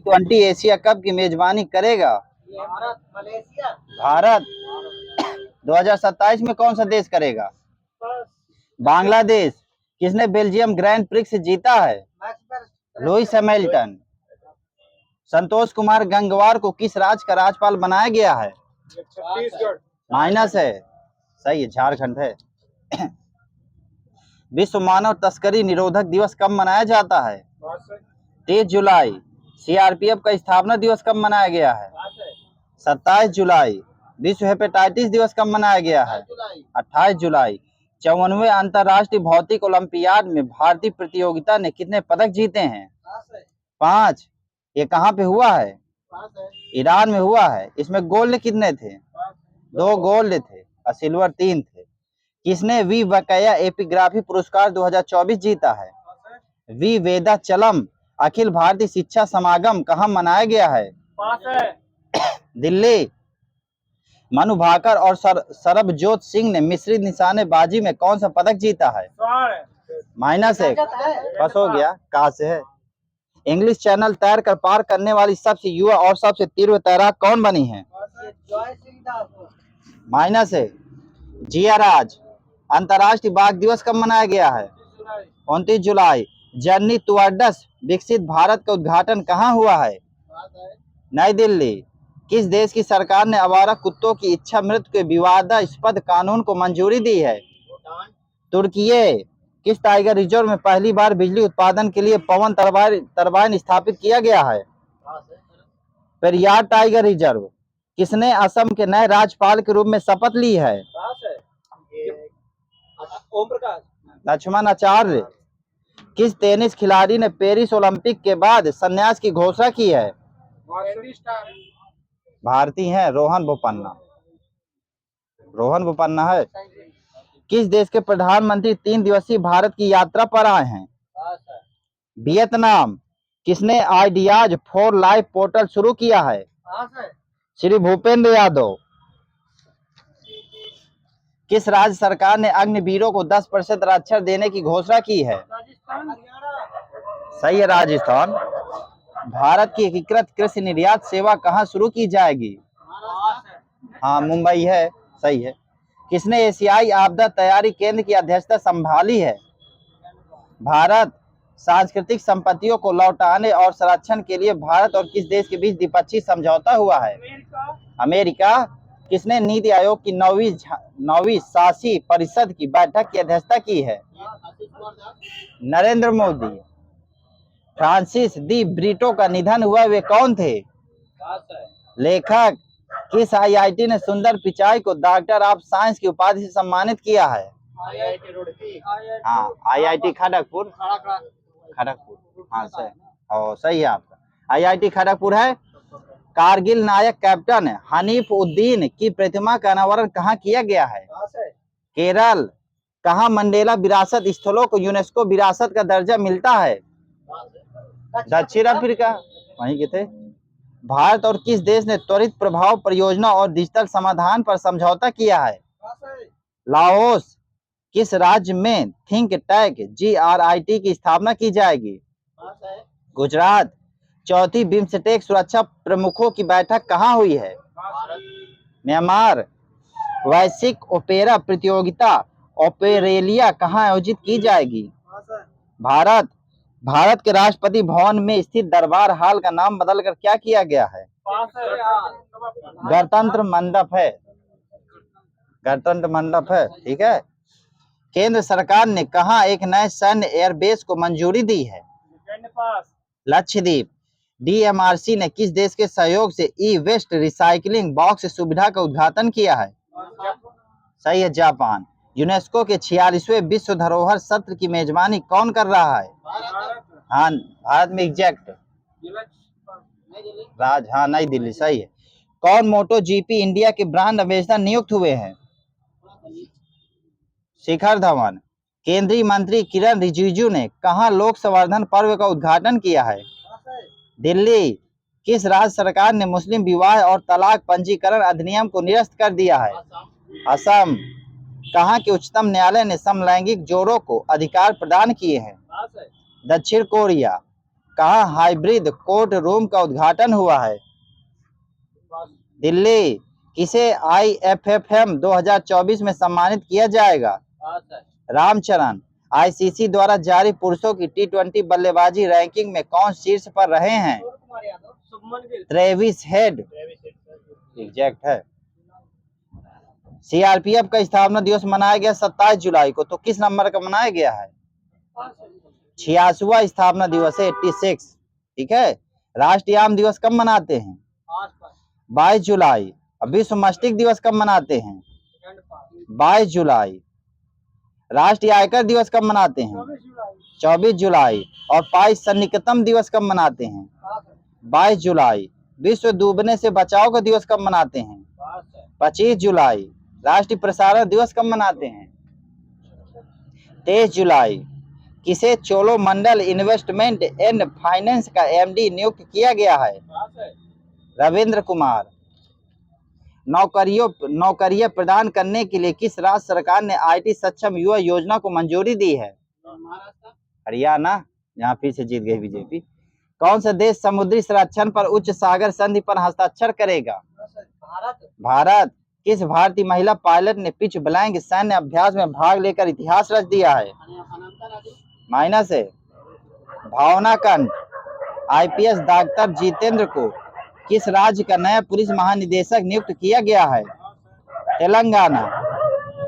T20 Asia cup की मेजबानी करेगा? भारत। मलेशिया। भारत। 2027 में कौन सा देश करेगा? बांग्लादेश। किसने बेल्जियम ग्रैंड प्रिक्स जीता है? Lewis Hamilton. संतोष कुमार गंगवार को किस राज्य का राज्यपाल बनाया गया है? छत्तीसगढ़। माइनस है, सही है, झारखंड है। विश्व मानव तस्करी निरोधक दिवस कब मनाया जाता है? 30 जुलाई। सीआरपीएफ का स्थापना दिवस कब मनाया गया है? 27 जुलाई। विश्व हेपेटाइटिस दिवस कब मनाया गया है? 28 जुलाई। 54वें अंतर्राष्ट्रीय भौतिक ओलंपियाड में भारतीय प्रतियोगिता ने कितने पदक जीते हैं? 5। ये कहाँ पे हुआ है? ईरान में हुआ है। इसमें गोल्ड कितने थे? 2 गोल्ड थे और सिल्वर 3 थे। किसने वी वकैया एपिग्राफी पुरस्कार 2024 जीता है? वी वेदाचलम अखिल भारतीय शिक्षा समागम कहाँ मनाया गया है? दिल्ली। मनु भाकर और सरबजोत सिंह ने मिश्रित निशानेबाजी में कौन सा पदक जीता है? माइनस है, बस हो गया। कहाँ से है? इंग्लिश चैनल तैर कर पार करने वाली सबसे युवा और सबसे तीव्र तैराक कौन बनी है? माइनस है। जिया राज। अंतर्राष्ट्रीय बाघ दिवस कब मनाया गया है? 29 जुलाई। जर्नी टुवर्ड्स विकसित भारत का उद्घाटन कहाँ हुआ है? नई दिल्ली। किस देश की सरकार ने आवारा कुत्तों की इच्छा मृत्यु के विवादास्पद कानून को मंजूरी दी है? तुर्की। किस टाइगर रिजर्व में पहली बार बिजली उत्पादन के लिए पवन टरबाइन स्थापित किया गया है? Periyar tiger reserve. किसने असम के नए राज्यपाल के रूप में शपथ ली है? लक्ष्मण आचार्य। किस टेनिस खिलाड़ी ने पेरिस ओलंपिक के बाद संन्यास की घोषणा की है? भारतीय हैं, रोहन बोपन्ना। रोहन बोपन्ना है। किस देश के प्रधानमंत्री 3 दिवसीय भारत की यात्रा पर आए हैं? वियतनाम। किसने आइडियाज फॉर लाइफ पोर्टल शुरू किया है? श्री भूपेंद्र यादव। किस राज्य सरकार ने अग्निवीरों को 10% आरक्षण देने की घोषणा की है? सही है, राजस्थान। भारत की एकीकृत कृषि निर्यात सेवा कहाँ शुरू की जाएगी? हाँ, मुंबई है, सही है। किसने एशियाई आपदा तैयारी केंद्र की अध्यक्षता संभाली है? भारत। सांस्कृतिक संपत्तियों को लौटाने और संरक्षण के लिए भारत और किस देश के बीच द्विपक्षीय समझौता हुआ है? अमेरिका। किसने नीति आयोग की 9वीं शासी परिषद की बैठक की अध्यक्षता की है? नरेंद्र मोदी। फ्रांसिस दी ब्रिटो का निधन हुआ, वे कौन थे? लेखक। किस आईआईटी ने सुंदर पिचाई को डॉक्टर ऑफ साइंस की उपाधि से सम्मानित किया है? हाँ, आईआईटी खड़गपुर। खड़गपुर, हाँ सही। और सही है आपका, आईआईटी खड़गपुर है। कारगिल नायक कैप्टन हनीफ उद्दीन की प्रतिमा का अनावरण कहाँ किया गया है? केरल। कहाँ मंडेला विरासत स्थलों को यूनेस्को विरासत का दर्जा मिलता है? दक्षिण अफ्रीका, वहीं के थे। भारत और किस देश ने त्वरित प्रभाव परियोजना और डिजिटल समाधान पर समझौता किया है? लाओस। किस राज्य में थिंक टैंक GRIT की स्थापना की जाएगी? गुजरात। चौथी बिम्स्टेक सुरक्षा प्रमुखों की बैठक कहाँ हुई है? म्यांमार। वैश्विक ओपेरा प्रतियोगिता ओपेरेलिया कहाँ आयोजित की जाएगी? भारत। भारत के राष्ट्रपति भवन में स्थित दरबार हॉल का नाम बदलकर क्या किया गया है? गणतंत्र मंडप है। गणतंत्र मंडप है, ठीक है। केंद्र सरकार ने कहा एक नए सैन्य एयरबेस को मंजूरी दी है? लक्षद्वीप। DMRC ने किस देश के सहयोग से ई वेस्ट रिसाइकलिंग बॉक्स सुविधा का उद्घाटन किया है? सही है, जापान। यूनेस्को के 46वें विश्व धरोहर सत्र की मेजबानी कौन कर रहा है? हाँ, भारत में एग्जैक्ट हाँ, नई दिल्ली, सही है। कौन मोटो GP इंडिया के ब्रांड एम्बेसडर नियुक्त हुए हैं? शिखर धवन। केंद्रीय मंत्री किरण रिजिजू ने कहां लोक संवर्धन पर्व का उद्घाटन किया है? दिल्ली। किस राज्य सरकार ने मुस्लिम विवाह और तलाक पंजीकरण अधिनियम को निरस्त कर दिया है? असम। कहां के उच्चतम न्यायालय ने समलैंगिक जोड़ों को अधिकार प्रदान किए हैं? दक्षिण कोरिया। कहाँ हाइब्रिड कोर्ट रूम का उद्घाटन हुआ है? दिल्ली। किसे IFFM 2024 में सम्मानित किया जाएगा? रामचरण। ICC द्वारा जारी पुरुषों की T20 बल्लेबाजी रैंकिंग में कौन शीर्ष पर रहे हैं? Travis head. एग्जैक्ट है। CRPF का स्थापना दिवस मनाया गया 27 जुलाई को, तो किस नंबर का मनाया गया है? 86वां स्थापना दिवस है, 86। ठीक है। राष्ट्रीय आम दिवस कब मनाते हैं? 22 जुलाई। और विश्व मस्तिष्क दिवस कब मनाते हैं? 22 जुलाई। राष्ट्रीय आयकर दिवस कब मनाते हैं? 24 जुलाई। और पाई सन्निकटन दिवस कब मनाते हैं? 22 जुलाई। विश्व डूबने से बचाव का दिवस कब मनाते हैं? 25 जुलाई। राष्ट्रीय प्रसारण दिवस कब मनाते हैं? 23 जुलाई। किसे चोलोमंडल इन्वेस्टमेंट एंड फाइनेंस का MD नियुक्त किया गया है? रविंद्र कुमार। नौकरियां प्रदान करने के लिए किस राज्य सरकार ने IT सक्षम युवा योजना को मंजूरी दी है? हरियाणा, जहाँ फिर से जीत गई बीजेपी। कौन सा देश समुद्री संरक्षण पर उच्च सागर संधि पर हस्ताक्षर करेगा? भारत। किस भारतीय महिला पायलट ने पिच ब्लैंक सैन्य अभ्यास में भाग लेकर इतिहास रच दिया है? माइनस है। भावना कंठ। IPS डॉक्टर जितेंद्र को किस राज्य का नया पुलिस महानिदेशक नियुक्त किया गया है? तेलंगाना।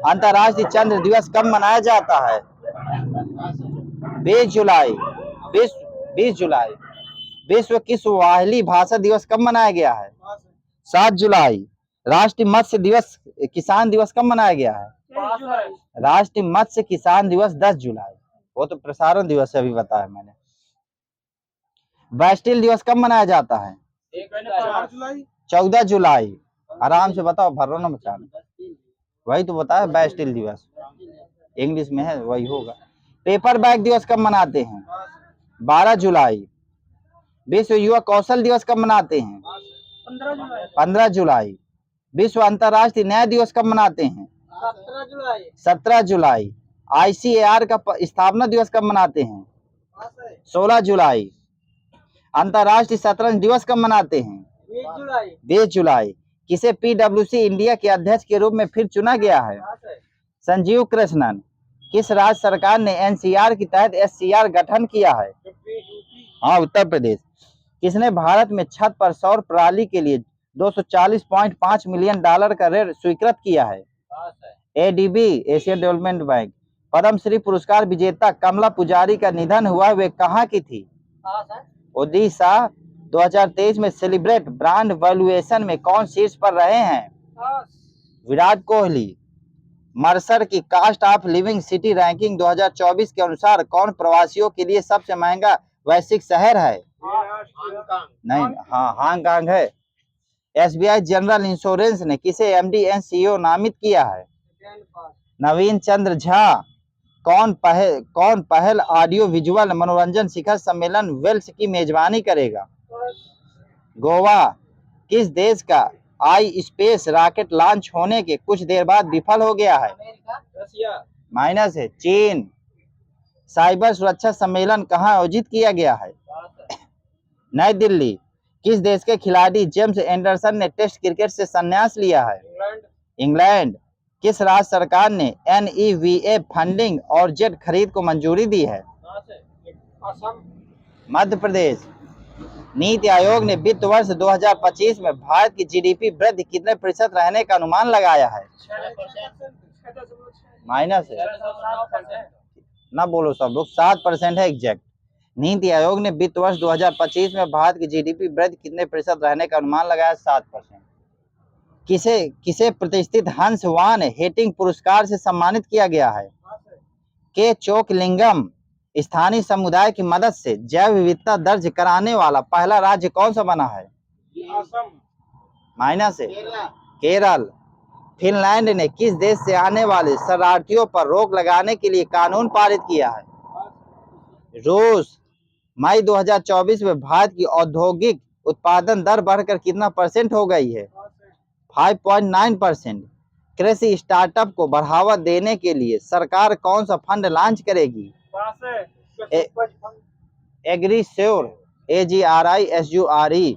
अंतर्राष्ट्रीय चंद्र दिवस कब मनाया जाता है? 20 जुलाई। 20 जुलाई। विश्व किस्वहिली भाषा दिवस कब मनाया गया है? 7 जुलाई। राष्ट्रीय मत्स्य दिवस किसान दिवस कब मनाया गया है? राष्ट्रीय मत्स्य किसान दिवस 10 जुलाई। वो तो प्रसारण दिवस है, अभी बताया मैंने। बैस्टिल दिवस कब मनाया जाता है? 14 जुलाई। आराम से बताओ, भरो ना बचाना। वही तो बताया, बैस्टिल दिवस इंग्लिश में है, वही होगा। पेपर बैग दिवस कब मनाते हैं? 12 जुलाई। विश्व युवा कौशल दिवस कब मनाते हैं? 15 जुलाई। विश्व अंतर्राष्ट्रीय न्याय दिवस कब मनाते हैं? 17 जुलाई। ICAR का स्थापना दिवस कब मनाते हैं? 16 जुलाई। अंतर्राष्ट्रीय शतरंज दिवस कब मनाते हैं? 20 जुलाई। किसे PwC इंडिया के अध्यक्ष के रूप में फिर चुना गया है? संजीव कृष्णन। किस राज्य सरकार ने NCR के तहत SCR गठन किया है? हाँ, उत्तर प्रदेश। किसने भारत में छत पर सौर प्रणाली के लिए $240.5 मिलियन का ऋण स्वीकृत किया है? ADB, Asian development bank. Padmashri पुरस्कार विजेता कमला पुजारी का निधन हुआ, वे कहाँ की थी? ओडिशा। 2023 में सेलिब्रेट ब्रांड वैल्यूएशन में कौन शीर्ष पर रहे हैं? विराट कोहली। मर्सर की cost of living city ranking 2024 के अनुसार कौन प्रवासियों के लिए सबसे महंगा वैश्विक शहर है? नहीं, हाँ, हांगकांग है। SBI जनरल इंश्योरेंस ने किसे MD एंड CEO नामित किया है? नवीन चंद्र झा। कौन पहल ऑडियो विजुअल मनोरंजन शिखर सम्मेलन वेल्स की मेजबानी करेगा? गोवा। किस देश का iSpace रॉकेट लॉन्च होने के कुछ देर बाद विफल हो गया है? माइनस है। चीन। साइबर सुरक्षा सम्मेलन कहाँ आयोजित किया गया है? नई दिल्ली। किस देश के खिलाड़ी जेम्स एंडरसन ने टेस्ट क्रिकेट से संन्यास लिया है? इंग्लैंड। किस राज्य सरकार ने NEVA फंडिंग और जेट खरीद को मंजूरी दी है? मध्य प्रदेश। नीति आयोग ने वित्त वर्ष 2025 में भारत की GDP वृद्धि कितने प्रतिशत रहने का अनुमान लगाया है? माइनस है ना, बोलो सब लोग। 7% है एग्जैक्ट। नीति आयोग ने वित्त वर्ष 2025 में भारत की GDP वृद्धि कितने प्रतिशत रहने का अनुमान लगाया? 7%। किसे प्रतिष्ठित हंस वान हेटिंग पुरस्कार से सम्मानित किया गया है? के चोकलिंगम। स्थानीय समुदाय की मदद से जैव विविधता दर्ज कराने वाला पहला राज्य कौन सा बना है? माइनस है। केरल। फिनलैंड ने किस देश से आने वाले शरणार्थियों पर रोक लगाने के लिए कानून पारित किया है? रूस। मई 2024 में भारत की औद्योगिक उत्पादन दर बढ़कर कितना % हो गई है? 5.9%। कृषि स्टार्टअप को बढ़ावा देने के लिए सरकार कौन सा फंड लॉन्च करेगी? एग्रीश्योर, AGRISURE।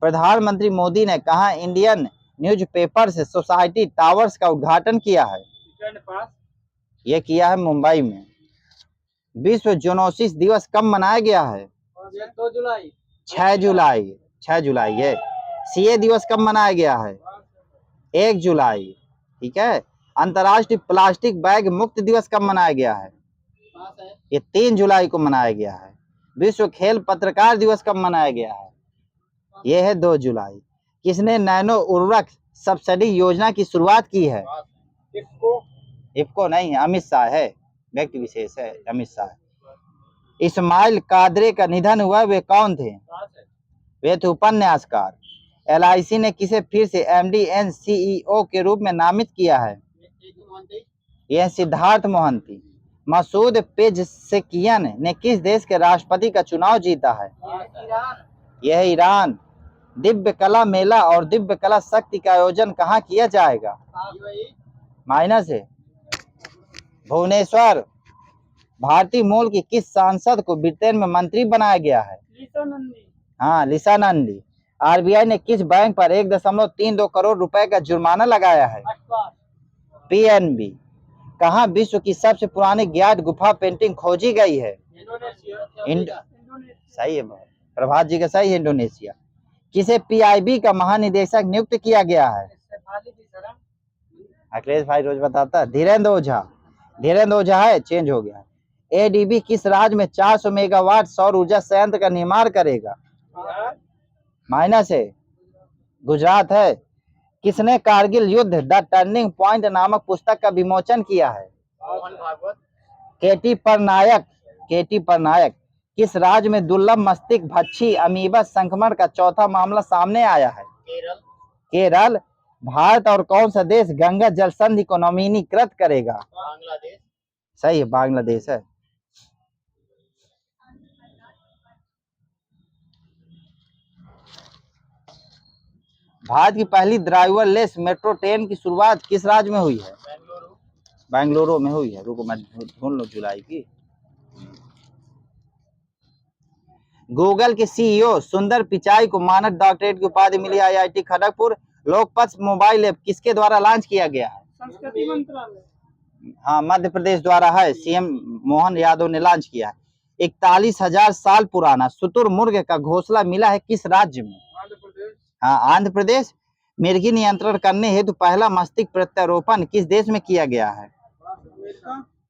प्रधानमंत्री मोदी ने कहा इंडियन न्यूज़पेपर्स सोसाइटी टावर्स का उद्घाटन किया है? यह किया है मुंबई में। विश्व जूनोसिस दिवस कब मनाया गया है? 2 जुलाई। 6 जुलाई, 6 जुलाई है। सीए दिवस कब मनाया गया है? 1 जुलाई। ठीक है। अंतर्राष्ट्रीय प्लास्टिक बैग मुक्त दिवस कब मनाया गया है? ये 3 जुलाई को मनाया गया है। विश्व खेल पत्रकार दिवस कब मनाया गया है? ये है 2 जुलाई। किसने नैनो उर्वरक सब्सिडी योजना की शुरुआत की है? इफको नहीं, अमित शाह है, व्यक्ति विशेष है, अमित शाह। इस्माइल कादरे का निधन हुआ, वे कौन थे? वे थे उपन्यासकार। LIC ने किसे फिर से MD and CEO के रूप में नामित किया है? यह सिद्धार्थ मोहंती। मसूद पेज़ेश्कियन ने किस देश के राष्ट्रपति का चुनाव जीता है? यह है ईरान। दिव्य कला मेला और दिव्य कला शक्ति का आयोजन कहाँ किया जाएगा? माइनस है, भुवनेश्वर। भारतीय मूल की किस सांसद को ब्रिटेन में मंत्री बनाया गया है? हाँ, लिसा नंदी। RBI ने किस बैंक पर 1.32 करोड़ रुपए का जुर्माना लगाया है? PNB। कहाँ विश्व की सबसे पुरानी ज्ञात गुफा पेंटिंग खोजी गई है? सही है, प्रभात जी का सही है, इंडोनेशिया। किसे PIB का महानिदेशक नियुक्त किया गया है? अखिलेश भाई रोज बताता है। धीरेन्द्र ओझा। धीरेन्द्र ओझा है, चेंज हो गया। ADB किस राज्य में 400 मेगावाट सौर ऊर्जा संयंत्र का निर्माण करेगा? माइनस है, गुजरात है। किसने कारगिल युद्ध द टर्निंग पॉइंट नामक पुस्तक का विमोचन किया है? केटी परनायक। केटी परनायक। किस राज्य में दुर्लभ मस्तिष्क भक्षी अमीबा संक्रमण का चौथा मामला सामने आया है? केरल। भारत और कौन सा देश गंगा जल संधि को नवीनीकृत करेगा? बांग्लादेश। सही है, बांग्लादेश है। भारत की पहली ड्राइवरलेस मेट्रो ट्रेन की शुरुआत किस राज्य में हुई है? बेंगलुरु में हुई है। रुको मैं ढूंढ लूं जुलाई की। गूगल के CEO सुंदर पिचाई को मानद डॉक्टरेट की उपाधि मिली। IIT Kharagpur. Lokpath mobile app किसके द्वारा लॉन्च किया गया है? संस्कृति मंत्रालय। हाँ, मध्य प्रदेश द्वारा है, CM मोहन यादव ने लॉन्च किया है। 41,000 साल पुराना शुतुरमुर्ग का घोंसला मिला है किस राज्य में? हाँ, आंध्र प्रदेश। मिर्गी नियंत्रण करने हेतु पहला मस्तिष्क प्रत्यारोपण किस देश में किया गया है?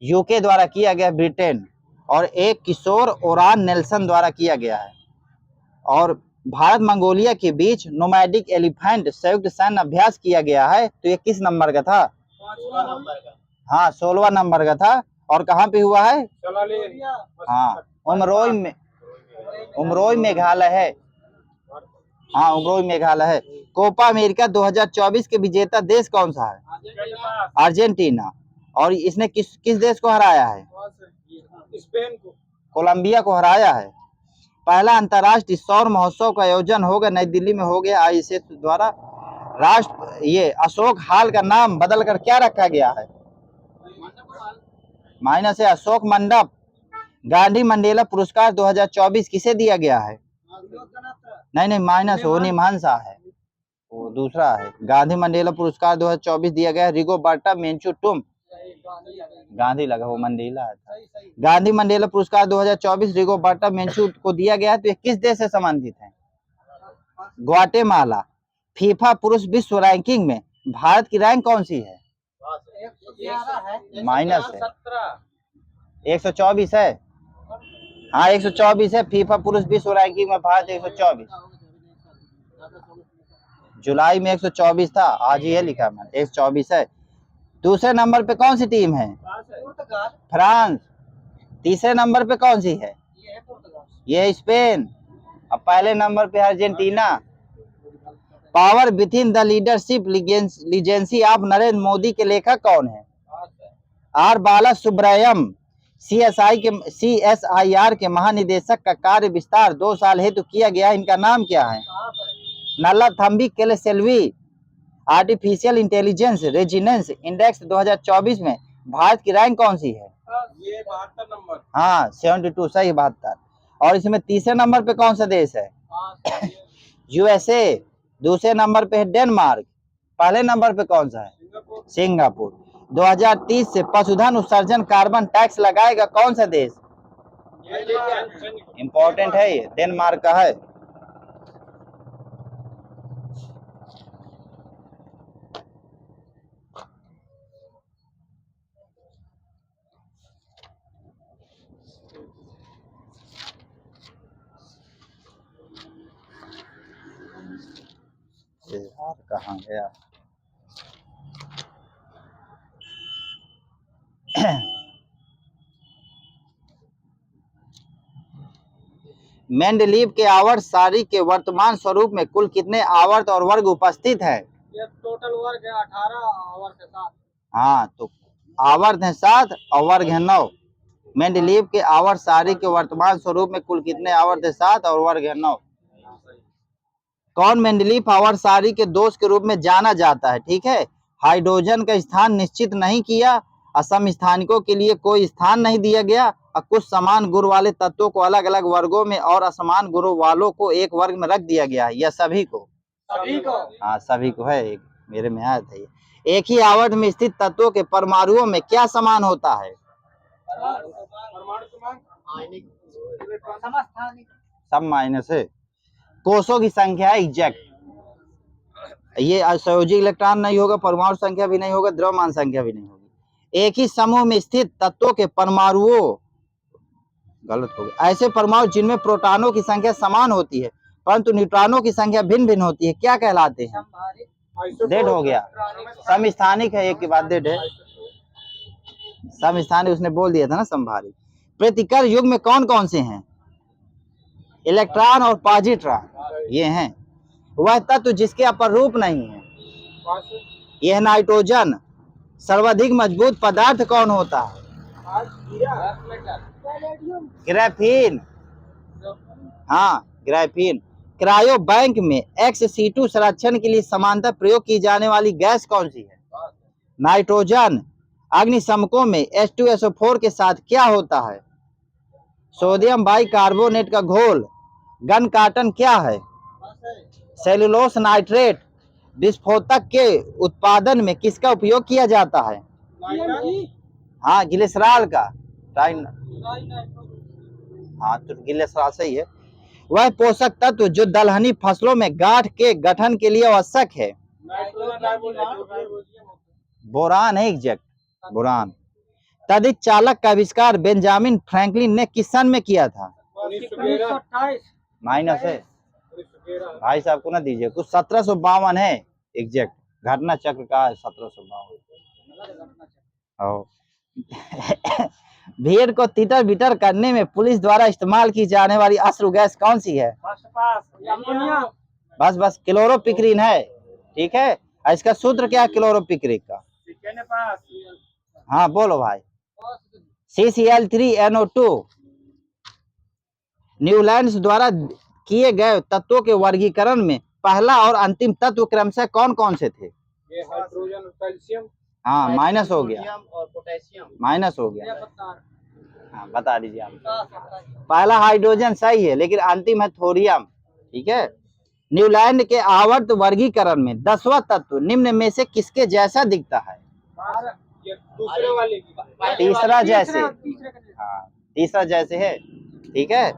UK द्वारा किया गया, ब्रिटेन। और एक किशोर ओरान नेल्सन द्वारा किया गया है। और भारत मंगोलिया के बीच नोमैडिक एलिफेंट संयुक्त सैन्य अभ्यास किया गया है, तो ये किस नंबर का था? हाँ, 16वां नंबर का था। और कहाँ पे हुआ है? हाँ, उमरोई मेघालय है। हाँ, उमरोई मेघालय है। कोपा अमेरिका 2024 के विजेता देश कौन सा है? अर्जेंटीना। और इसने किस देश को हराया है? स्पेन को। कोलंबिया को हराया है। पहला अंतर्राष्ट्रीय सौर महोत्सव का आयोजन होगा, नई दिल्ली में हो गया ISS द्वारा। ये अशोक हाल का नाम बदलकर क्या रखा गया है? माइनस है, अशोक मंडप। गांधी मंडेला पुरस्कार 2024 किसे दिया गया है? नहीं, माइनस हो, निमहंसा है, वो दूसरा है। गांधी मंडेला पुरस्कार 2024 दिया गया रिगोबर्टा मेंचू। गांधी लगा, वो मंडेला है। गांधी मंडेला पुरस्कार 2024 रिगोबर्टा मेंचू को दिया गया है, तो ये किस देश से संबंधित है? ग्वाटेमाला। फीफा पुरुष विश्व रैंकिंग में भारत की रैंक कौन सी है? माइनस है, 124 है। हाँ, 124 है। फीफा पुरुष विश्व रैंकिंग में भारत 124। जुलाई में 124 था, आज ही है लिखा मैंने, 124 है। दूसरे नंबर पे कौन सी टीम है? फ्रांस। तीसरे नंबर पे कौन सी है? ये स्पेन। अब पहले नंबर पे Argentina. Power within the leadership legacy of Narendra Modi के लेखक कौन है? R बाला सुब्रमण्यम। CSIR के महानिदेशक का कार्य विस्तार 2 साल हेतु किया गया, इनका नाम क्या है? Nallathambi केलेसेल्वी। Artificial intelligence residence index 2024 में भारत की रैंक कौन सी है? ये 72 नंबर। हाँ, 72, सही, 72। और इसमें तीसरे नंबर पे कौन सा देश है? यूएसए। दूसरे नंबर पे है डेनमार्क। पहले नंबर पे कौन सा है? सिंगापुर। 2030 से पशुधन उत्सर्जन कार्बन टैक्स लगाएगा कौन सा देश? इंपॉर्टेंट है ये, डेनमार्क का है। यार कहाँ गया? मेंडलीव के आवर्त सारणी के वर्तमान स्वरूप में कुल कितने आवर्त और वर्ग उपस्थित है? ये टोटल वर्ग है 18 आवर के साथ। हाँ, तो आवर्त है 7 और वर्ग है 9। मेंडलीव के आवर्त सारणी के वर्तमान स्वरूप में कुल कितने आवर्त है? 7 और वर्ग है 9। कौन मेंडलीव आवर्त सारणी के दोष के रूप में जाना जाता है? ठीक है, हाइड्रोजन का स्थान निश्चित नहीं किया, असम स्थानिकों के लिए कोई स्थान नहीं दिया गया, और कुछ समान गुण वाले तत्वों को अलग अलग वर्गों में और असमान गुणों वालों को एक वर्ग में रख दिया गया है। यह सभी को हाँ सभी को है। एक मेरे में आया था ये। एक ही आवर्त में स्थित तत्वों के परमाणुओं में क्या समान होता है? सब माइनस है। कोषों की संख्या है एग्जैक्ट। ये संयोजी इलेक्ट्रॉन नहीं होगा, परमाणु संख्या भी नहीं होगा, द्रव्यमान संख्या भी नहीं होगी। एक ही समूह में स्थित तत्वों के परमाणुओं, गलत हो गया, ऐसे परमाणु जिनमें प्रोटॉनों की संख्या समान होती है परंतु न्यूट्रॉनों की संख्या भिन्न भिन्न होती है, क्या कहलाते हैं? डेड हो गया। समस्थानिक है, एक के बाद डेड है। समस्थानिक उसने बोल दिया था ना, संभारिक। प्रतिकर युग में कौन कौन से हैं? इलेक्ट्रॉन और पॉजिट्रॉन ये हैं। वह तत्व जिसके अपरूप नहीं है, यह नाइट्रोजन। सर्वाधिक मजबूत पदार्थ कौन होता है? ग्राफीन। हाँ, ग्राफीन। क्रायो बैंक में XC2 संरक्षण के लिए समांतर प्रयोग की जाने वाली गैस कौन सी है? नाइट्रोजन। अग्निशमकों में H2SO4 के साथ क्या होता है? सोडियम बाइकार्बोनेट का घोल। गन कार्टन क्या है? Cellulose nitrate. विस्फोटक के उत्पादन में किसका उपयोग किया जाता है? हाँ, ग्लिसरॉल का। हाँ, तो ग्लिसरॉल सही है। वह पोषक तत्व जो दलहनी फसलों में गांठ के गठन के लिए आवश्यक है? बोरान है एग्जैक्ट, बोरान। तदित चालक का आविष्कार बेंजामिन फ्रैंकलिन ने किस सन में किया था? 1928। माइनस है भाई साहब को ना दीजिए, कुछ 1752 है एग्जैक्ट। घटना चक्र का 1752। भीड़ को तितर बितर करने में पुलिस द्वारा इस्तेमाल की जाने वाली अश्रु गैस कौन सी है? बस बस, क्लोरोपिक्रीन है। ठीक है, इसका सूत्र क्या है क्लोरोपिक्रीन का? हाँ बोलो भाई। CCl3NO2। न्यूलैंड्स द्वारा किए गए तत्वों के वर्गीकरण में पहला और अंतिम तत्व क्रमशः कौन कौन से थे? ये हाइड्रोजन, कैल्शियम। हाँ, माइनस हो गया, और पोटेशियम। माइनस हो गया। हाँ, बता दीजिए आप। पहला हाइड्रोजन सही है, लेकिन अंतिम है थोरियम। ठीक है। न्यूलैंड के आवर्त वर्गीकरण में 10वां तत्व निम्न में से किसके जैसा दिखता है? ये दूसरे वाले की। तीसरा जैसे। हाँ, तीसरा जैसे है। ठीक है,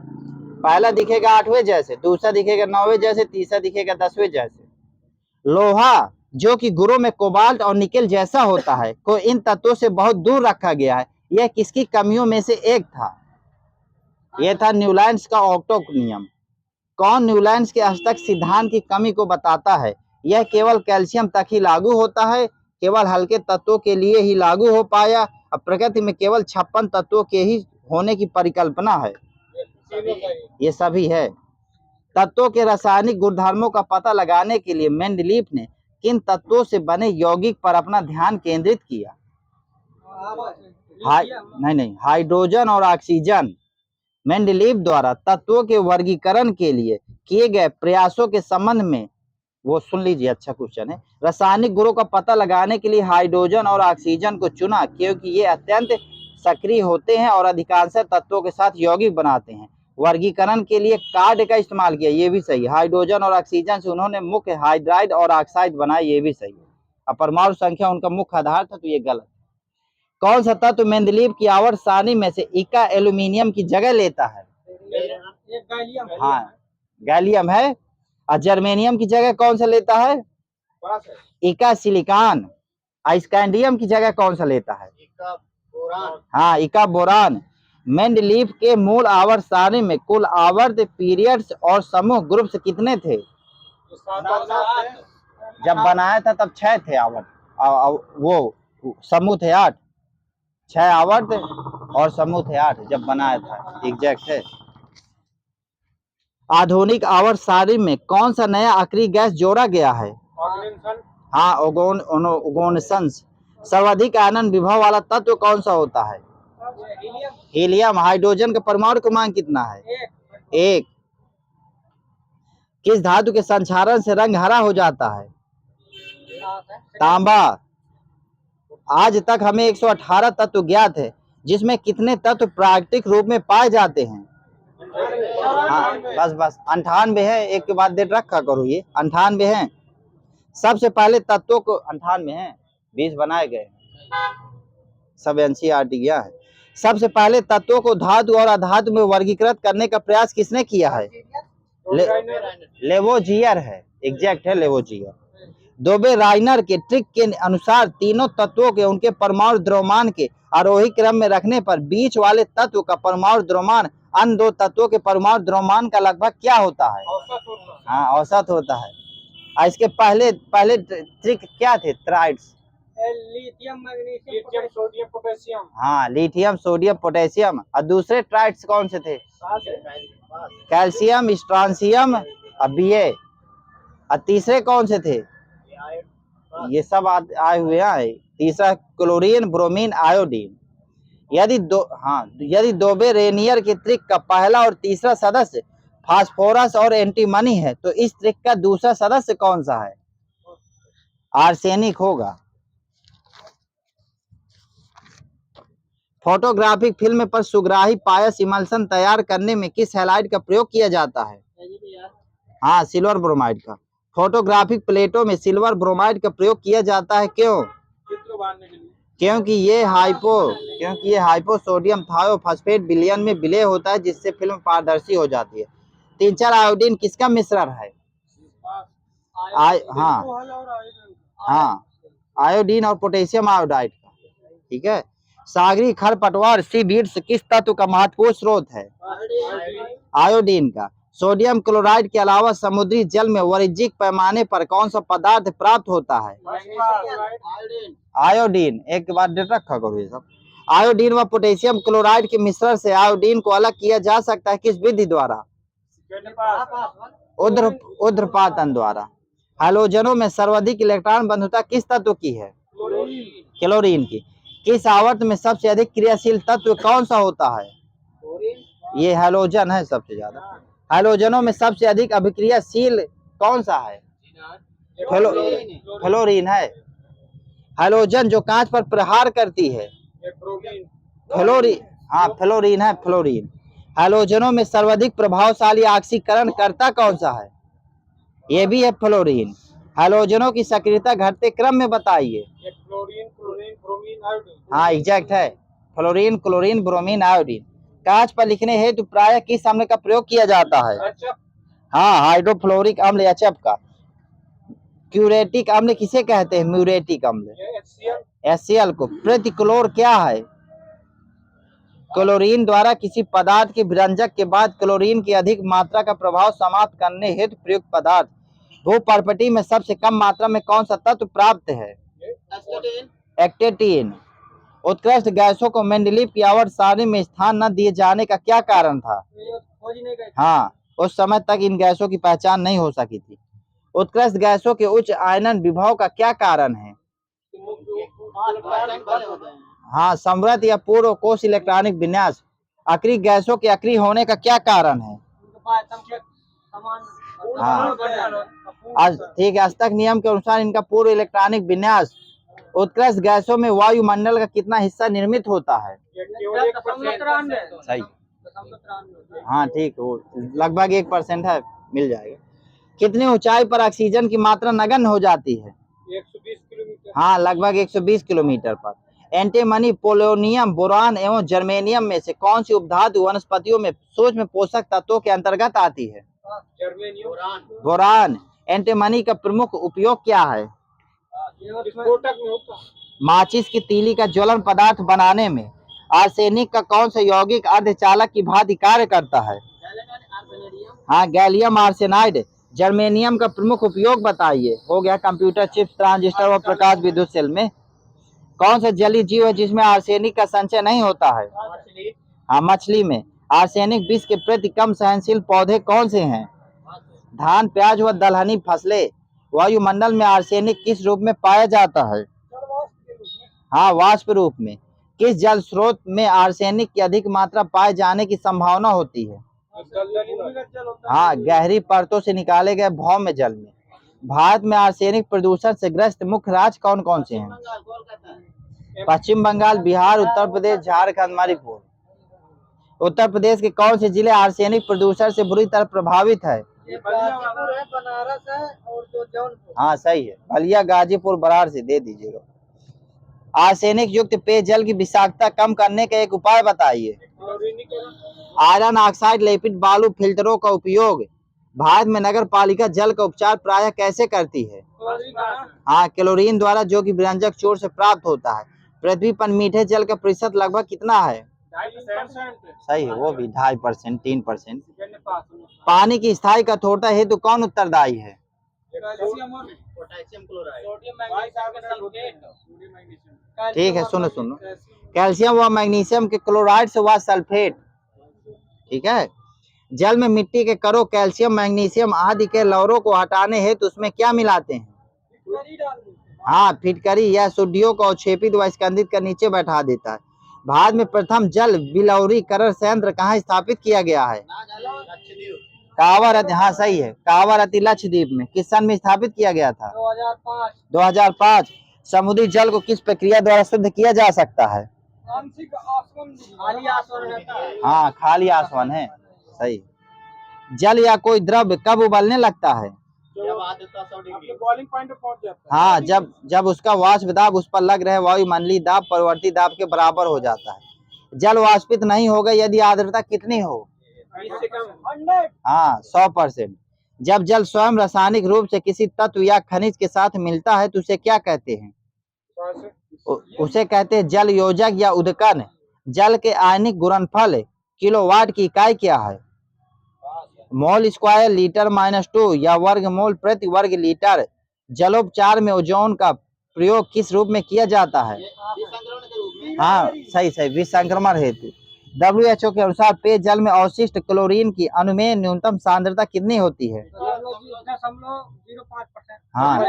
पहला दिखेगा 8वें जैसे, दूसरा दिखेगा 9वें जैसे, तीसरा दिखेगा 10वें जैसे। लोहा जो कि गुणों में कोबाल्ट और निकेल जैसा होता है को इन तत्वों से बहुत दूर रखा गया है। यह किसकी कमियों में से एक था? यह था न्यूलैंड्स का ऑक्टो नियम। कौन न्यूलैंड्स के अष्टक सिद्धांत की कमी को बताता है? यह केवल कैल्शियम तक ही लागू होता है, केवल हल्के तत्वों के लिए ही लागू हो पाया, और प्रकृति में केवल 56 तत्वों के ही होने की परिकल्पना है। ये सभी है। तत्वों के रासायनिक गुणधर्मों का पता लगाने के लिए मेंडलीव ने किन तत्वों से बने यौगिक पर अपना ध्यान केंद्रित किया? नहीं, हाइड्रोजन और ऑक्सीजन। मेंडलीव द्वारा तत्वों के वर्गीकरण के लिए किए गए प्रयासों के संबंध में, वो सुन लीजिए, अच्छा क्वेश्चन है। रासायनिक गुणों का पता लगाने के लिए हाइड्रोजन और ऑक्सीजन को चुना क्योंकि ये अत्यंत सक्रिय होते हैं और अधिकांश तत्वों के साथ यौगिक बनाते हैं। वर्गीकरण के लिए कार्ड का इस्तेमाल किया, ये भी सही है। हाइड्रोजन और ऑक्सीजन से उन्होंने मुख्य हाइड्राइड और ऑक्साइड बनाए, ये भी सही है। अब परमाणु संख्या उनका मुख्य आधार था, तो ये गलत। कौन सा तत्व मेंडलीव की आवर्त सारणी में से इका एल्यूमिनियम की जगह लेता है? एक गैलियम है। हाँ, गैलियम है। और जर्मेनियम की जगह कौन सा लेता है? पास है। इका सिलिकॉन। स्कैंडियम की जगह कौन सा लेता है? इका बोरान। हाँ, इका बोरान। मेंडलीव के मूल आवर्त सारणी में कुल आवर्त पीरियड्स और समूह ग्रुप्स कितने थे? जब बनाया था तब 6 थे आवर्त, वो समूह थे 8। 6 आवर्त और समूह थे 8 जब बनाया था, एग्जैक्ट है। आधुनिक आवर्त सारणी में कौन सा नया अक्रिय गैस जोड़ा गया है? ऑर्गेनिसन। हाँ, ओगोनसंस। सर्वाधिक आयनन विभव वाला तत्व कौन सा होता है? हीलियम। हीलियम। हाइड्रोजन का परमाणु क्रमांक कितना है? 1। किस धातु के संक्षारण से रंग हरा हो जाता है? तांबा। आज तक हमें 118 तत्व ज्ञात है, जिसमें कितने तत्व प्राकृतिक रूप में पाए जाते हैं? हाँ, बस 98 है। एक के बाद डेट रखा करो, ये 98 है। सबसे पहले तत्वों को 98 है, 20 बनाए गए, सब एनसीईआरटी गया है। सबसे पहले तत्वों को धातु और अधातु में वर्गीकृत करने का प्रयास किसने किया है? लेवोजियर है, एग्जैक्ट है, लेवोजियर। दोबे राइनर के ट्रिक के अनुसार तीनों तत्वों के उनके परमाणु द्रव्यमान के आरोही क्रम में रखने पर बीच वाले तत्व का परमाणु द्रव्यमान अन्य दो तत्वों के परमाणु द्रव्यमान का लगभग क्या होता है? औसत होता है। हाँ, औसत होता है। और इसके पहले ट्रिक क्या थे? Triads. Lithium, magnesium, lithium, sodium, potassium. हाँ, लिथियम, सोडियम, पोटेशियम। और दूसरे ट्राइड्स कौन से थे? कैल्शियम, स्ट्रांसियम और बीए। और तीसरे कौन से थे? ये सब आए हुए हैं। तीसरा क्लोरीन, ब्रोमीन, आयोडीन। यदि दोबे रेनियर के ट्रिक का पहला और तीसरा सदस्य फास्फोरस और एंटीमनी है, तो इस ट्रिक का दूसरा सदस्य कौन सा है? आर्सेनिक होगा। फोटोग्राफिक फिल्म पर सुग्राही पायस इमल्सन तैयार करने में किस हैलाइड का प्रयोग किया जाता है? हाँ, सिल्वर ब्रोमाइड का। फोटोग्राफिक प्लेटों में सिल्वर ब्रोमाइड का प्रयोग किया जाता है, क्यों? चित्र उभारने के लिए। क्योंकि ये हाइपोसोडियम थायोफॉस्फेट विलयन में विलय होता है, जिससे फिल्म पारदर्शी हो जाती है। 3-4 आयोडीन किसका मिश्रण है? हाँ, आयोडीन और पोटेशियम आयोडाइड का। ठीक है। सागरी खरपतवार सीवीड्स किस तत्व का महत्वपूर्ण स्रोत है? आयोडीन का। सोडियम क्लोराइड के अलावा समुद्री जल में वाणिज्यिक पैमाने पर कौन सा पदार्थ प्राप्त होता है? आयोडीन। एक के बाद डेट रखा करो ये सब। आयोडीन व पोटेशियम क्लोराइड के मिश्रण से आयोडीन को अलग किया जा सकता है किस विधि द्वारा? ऊर्ध्वपातन द्वारा। हैलोजनों में सर्वाधिक इलेक्ट्रॉन बंधुता किस तत्व की है? क्लोरीन की। किस आवर्त में सबसे अधिक क्रियाशील तत्व कौन सा होता है? ये हैलोजन है सबसे ज्यादा। हैलोजनों में सबसे अधिक अभिक्रियाशील कौन सा है? फ्लोरीन है। हैलोजन जो कांच पर प्रहार करती है, फ्लोरीन। हाँ, फ्लोरीन है, फ्लोरीन। हैलोजनों में सर्वाधिक प्रभावशाली ऑक्सीकरण करता कौन सा है? ये भी है फ्लोरीन। हैलोजनों की सक्रियता घटते क्रम में बताइए। Fluorine, chlorine, bromine, iodine. हाँ, एग्जैक्ट है, फ्लोरीन, क्लोरीन, ब्रोमीन, आयोडीन। कांच पर लिखने हेतु प्रायः किस अम्ल का प्रयोग किया जाता है? हाँ, हाइड्रोफ्लोरिक अम्ल या HCl का। क्यूरेटिक अम्ल किसे कहते हैं? म्यूरेटिक अम्ल, HCl को। प्रतिक्लोर क्या है? क्लोरीन द्वारा किसी पदार्थ के विरंजक के बाद क्लोरीन की अधिक मात्रा का प्रभाव समाप्त करने हेतु प्रयुक्त पदार्थ। भूपर्पटी में सबसे कम मात्रा में कौन सा तत्व प्राप्त है? एक्टेटीन। उत्कृष्ट गैसों को मेंडलीव की आवर्त सारणी में स्थान न दिए जाने का क्या कारण था? हाँ, उस समय तक इन गैसों की पहचान नहीं हो सकी थी। उत्कृष्ट गैसों के उच्च आयनन विभव का क्या कारण है? हाँ, समृद्ध या पूर्व कोश इलेक्ट्रॉनिक विन्यास। अक्रिय गैसों के अक्रिय होने का क्या कारण है? हाँ, ठीक है। अष्टक नियम के अनुसार इनका पूर्व इलेक्ट्रॉनिक विन्यास। उत्कृष्ट गैसों में वायुमंडल का कितना हिस्सा निर्मित होता है? सही। हाँ ठीक, वो लगभग 1% है, मिल जाएगा। कितनी ऊंचाई पर ऑक्सीजन की मात्रा नगण्य हो जाती है? 120 किलोमीटर। हाँ, लगभग 120 किलोमीटर पर। एंटीमनी, पोलोनियम, बोरान एवं जर्मेनियम में से कौन सी उपधातु वनस्पतियों में सूक्ष्म पोषक तत्वों के अंतर्गत आती है? जर्मेनियम। बोरान। एंटीमनी का प्रमुख उपयोग क्या है? विस्फोटक में होता है। माचिस की तीली का ज्वलन पदार्थ बनाने में आर्सेनिक का कौन सा यौगिक अर्धचालक की भांति कार्य करता है? हाँ, गैलियम आर्सेनाइड। जर्मेनियम का प्रमुख उपयोग बताइए। हो गया। कंप्यूटर चिप्स, ट्रांजिस्टर और प्रकाश विद्युत सेल में कौन सा जलीय जीव है जिसमें आर्सेनिक का संचय नहीं होता है? हाँ, मछली में। आर्सेनिक विष के प्रति कम सहनशील पौधे कौन से हैं? धान, प्याज व दलहनी फसलें। वायुमंडल में आर्सेनिक किस रूप में पाया जाता है? हाँ, वाष्प रूप में। किस जल स्रोत में आर्सेनिक की अधिक मात्रा पाए जाने की संभावना होती है? हाँ, गहरी परतों से निकाले गए भौम्य जल में। भारत में आर्सेनिक प्रदूषण से ग्रस्त मुख्य राज्य कौन कौन से हैं? पश्चिम बंगाल, बिहार, उत्तर प्रदेश, झारखंड, मणिपुर। उत्तर प्रदेश के कौन से जिले आर्सेनिक प्रदूषण से बुरी तरह प्रभावित है? बनारस है और जो जौनपुर। हाँ सही है, बलिया, गाजीपुर, वाराणसी दे दीजिएगा। आर्सेनिक युक्त पेयजल की विषाक्तता कम करने का एक उपाय बताइए। आयरन ऑक्साइड, लेपित बालू फिल्टरों का उपयोग भारत में नगर पालिका जल का उपचार प्रायः कैसे करती है? हाँ, क्लोरीन द्वारा, जो कि व्यंजक चूर्ण से प्राप्त होता है। पृथ्वी पर मीठे जल का प्रतिशत लगभग कितना है? सही है, वो भी 2.5%, 3%। पानी की स्थायी कठोरता हेतु कौन उत्तरदायी है? Potassium chloride. ठीक है, सुनो सुनो। कैल्शियम व मैग्नीशियम के क्लोराइड से व सल्फेट। ठीक है। जल में मिट्टी के कणों, कैल्शियम, मैग्नीशियम आदि के लवरों को हटाने हेतु उसमें क्या मिलाते हैं? हाँ, फिटकरी। यह सुड्डियों को अवक्षेपित व स्कंदित कर नीचे बैठा देता है। भारत में प्रथम जल विलवरीकरण संयंत्र कहाँ स्थापित किया गया है? कावारती। हाँ सही है, कावारती लक्षद्वीप में। किस सन में स्थापित किया गया था? 2005। समुद्री जल को किस प्रक्रिया द्वारा शुद्ध किया जा सकता है? खाली आसमान है। हाँ, खाली आसमान है। सही। जल या कोई द्रव्य कब उबलने लगता है? बॉइलिंग पॉइंट पे पहुंच जाता है। हाँ, जब उसका वाष्प दाब उस पर लग रहे वायुमंडलीय दाब परवर्ती दाब के बराबर हो जाता है। जल वाष्पित नहीं होगा यदि आर्द्रता कितनी हो? 20 से कम। 100। हाँ, 100%। जब जल स्वयं रासायनिक रूप से किसी तत्व या खनिज के साथ मिलता है तो उसे क्या कहते हैं? उसे कहते हैं जल योजक या उदकन। जल के आयनिक गुणनफल किलोवाट की इकाई क्या है? मोल स्क्वायर, लीटर -2 या वर्ग मोल प्रति वर्ग लीटर। जलोपचार में ओजोन का प्रयोग किस रूप में किया जाता है? हाँ सही, विसंक्रमण हेतु। WHO के अनुसार पेयजल में अवशिष्ट क्लोरीन की अनुमेय न्यूनतम सांद्रता कितनी होती है? 0.05%। हाँ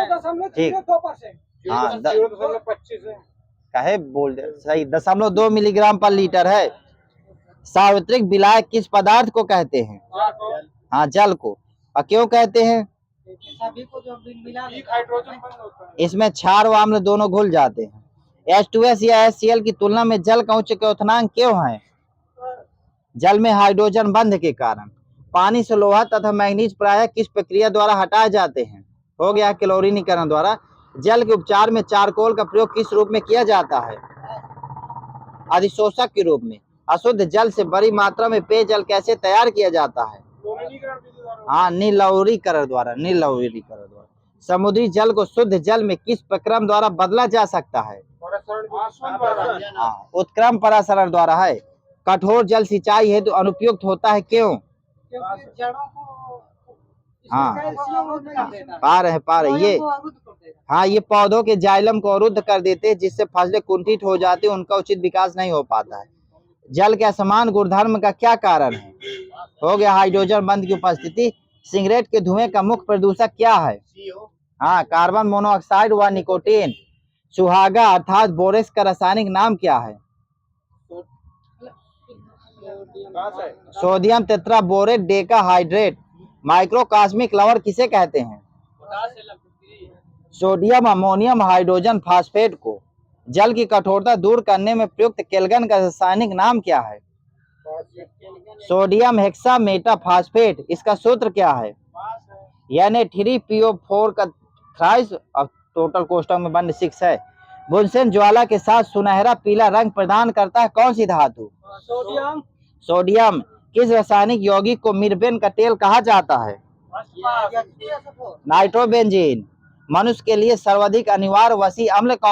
ठीक। 0.02%। हाँ, 0.25 है। कहे बोल दे। सही, 0.2 मिलीग्राम पर लीटर है। सार्वत्रिक विलायक किस पदार्थ को कहते हैं? हाँ, जल को। और क्यों कहते हैं? सभी को जो मिला हाइड्रोजन बंद होता है। इसमें क्षार व अम्ल दोनों घुल जाते हैं। H2S या HCl की तुलना में जल का उच्च क्वथनांक क्यों है? जल में हाइड्रोजन बंध के कारण। पानी से लोहा तथा मैग्नीज प्रायः किस प्रक्रिया द्वारा हटाए जाते हैं? हो गया, क्लोरीनीकरण द्वारा। जल के उपचार में चारकोल का प्रयोग किस रूप में किया जाता है? अधिशोषक के रूप में। अशुद्ध जल से बड़ी मात्रा में पेयजल कैसे तैयार किया जाता है? हाँ, नीलवरीकरण द्वारा। समुद्री जल को शुद्ध जल में किस प्रक्रम द्वारा बदला जा सकता है? हाँ, उत्क्रम परासरण द्वारा है। कठोर जल सिंचाई हेतु अनुपयुक्त होता है, क्यों? हाँ, पा रहे ये। हाँ, ये पौधों के जाइलम को अवरुद्ध कर देते हैं, जिससे फसलें कुंठित हो जाती है, उनका उचित विकास नहीं हो पाता है। जल के असमान गुणधर्म का क्या कारण है? हो गया, हाइड्रोजन बंध की उपस्थिति। सिगरेट के धुएं का मुख्य प्रदूषक क्या है? हाँ, कार्बन मोनोऑक्साइड व निकोटीन। सुहागा अर्थात बोरेक्स का रासायनिक नाम क्या है? Sodium tetraborate decahydrate. माइक्रोकास्मिक लवण किसे कहते हैं? सोडियम अमोनियम हाइड्रोजन फास्फेट को। जल की कठोरता दूर करने में प्रयुक्त केल्विन का रासायनिक नाम क्या है? सोडियम हेक्सा मेटाफॉस्फेट, इसका सूत्र क्या है? Na3PO4 का थ्राइस, अब टोटल कोष्टक में बंद 6 है। बुनसेन ज्वाला के साथ सुनहरा पीला रंग प्रदान करता है कौन सी धातु? सोडियम। सोडियम। किस रासायनिक यौगिक को मिर्बेन का तेल कहा जाता है? नाइट्रोबेंजीन। मनुष्य के लिए सर्वाधिक अनिवार्य वसी अम्ल कौन